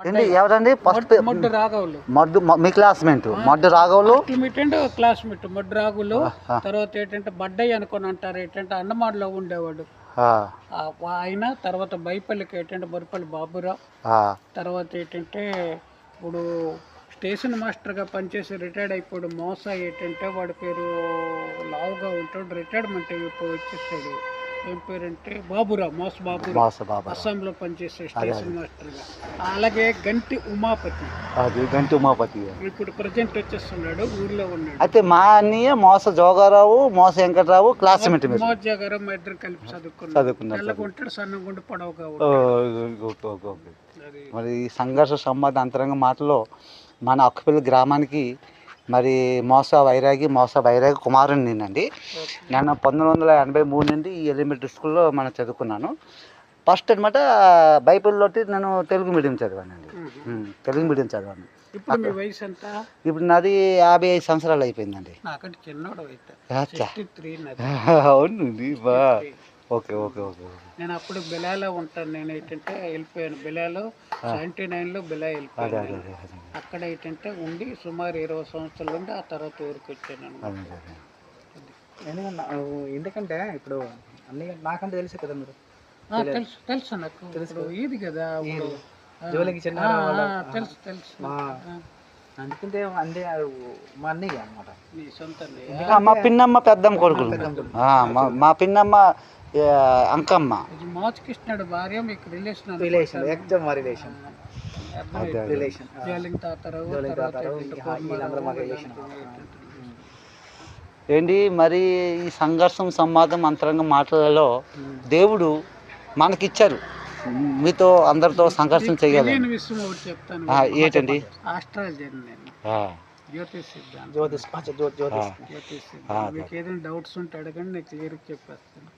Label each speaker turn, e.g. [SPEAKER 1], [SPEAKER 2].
[SPEAKER 1] ఏంటి ఎవరండి ఫస్ట్
[SPEAKER 2] మొడ్డు రాఘవులు
[SPEAKER 1] మడ్డు మీ classmate మడ్డు రాఘవులు
[SPEAKER 2] classmate మొడ్డు రాఘవులు. తర్వాత ఏంటంటే బడ్డయ్య అనుకొని అంటారు, ఏంటంటే అన్నమాడలో ఉండేవాడు ఆయన. తర్వాత బైపల్లికి ఏంటంటే బొరిపల్లి బాబురావు. తర్వాత ఏంటంటే ఇప్పుడు స్టేషన్ మాస్టర్గా పనిచేసి రిటైర్డ్ అయిపోయాడు మోస. ఏంటంటే వాడి పేరు లావుగా ఉంటాడు, రిటైర్మెంట్ అయిపోయి వచ్చేసాడు. ఏం పేరంటే బాబురావు, మోస బాబురావు, అస్సాంలో పనిచేసే స్టేషన్ మాస్టర్గా. అలాగే గంటి ఉమాపతి,
[SPEAKER 1] గంటి ఉమాపతి
[SPEAKER 2] ఇప్పుడు ప్రజెంట్ వచ్చేస్తున్నాడు, ఊర్లో ఉన్నాడు.
[SPEAKER 1] అయితే మా అన్నయ్య మోస జోగారావు, మోస వెంకటరావు క్లాస్మేట్.
[SPEAKER 2] మోస జోగారావు మా ఇద్దరు కలిపి చదువుకున్నాడు. తెల్లగుంటాడు, సన్నగుండు, పొడవుగా ఉంటాడు.
[SPEAKER 1] మరి ఈ సంఘర్ష సంవాద అంతరంగ మాటలో మన అక్కపల్లి గ్రామానికి మరి మోస వైరాగి కుమారుని నేనండి. నేను 1983 నుండి ఈ ఎలిమెంటరీ స్కూల్లో మనం చదువుకున్నాను. ఫస్ట్ అనమాట బైబిల్లోటి నేను తెలుగు మీడియం చదివానండి. తెలుగు మీడియం చదివాను. ఇప్పుడు నాది 55 సంవత్సరాలు అయిపోయిందండి. అవునండి. Okay okay okay.
[SPEAKER 2] నేను అప్పుడు బెలాలో ఉంటాను. నేను ఏంటంటే వెళ్ళిపోయాను బెలాలో, 79లో బెలా వెళ్ళిపోయాను. అక్కడ ఏంటంటే ఉండి సుమారు 20 సంవత్సరాలు ఉండి ఆ తర్వాత ఊరికి వచ్చాను.
[SPEAKER 3] ఎందుకంటే ఇప్పుడు అన్ని నాకంటే తెలుసు కదా మీరు.
[SPEAKER 2] తెలుసు నాకు, తెలుసు ఇది కదా
[SPEAKER 3] జోలికి చిన్న
[SPEAKER 2] తెలుసు తెలుసు.
[SPEAKER 3] అందుకంటే అంటే మా అన్నయ్య అన్నమాట,
[SPEAKER 2] మీ సొంత.
[SPEAKER 1] మా పిన్నమ్మ పెద్దమ్మ కొడుకులు, మా పిన్నమ్మ అంకమ్మ.
[SPEAKER 2] మోచకృష్ణుడు భార్య మీకు రిలేషన్
[SPEAKER 3] ఎగ్జామ్ రిలేషన్.
[SPEAKER 1] ఏంటి మరి ఈ సంఘర్షం సంవాదం అంతరంగ మాటలలో దేవుడు మనకిచ్చారు, మీతో అందరితో సంఘర్షణ చేయాలి. ఏంటండి
[SPEAKER 2] మీకు ఏదైనా డౌట్స్ ఉంటే అడగండి, నేను క్లియర్గా చెప్పేస్తాను.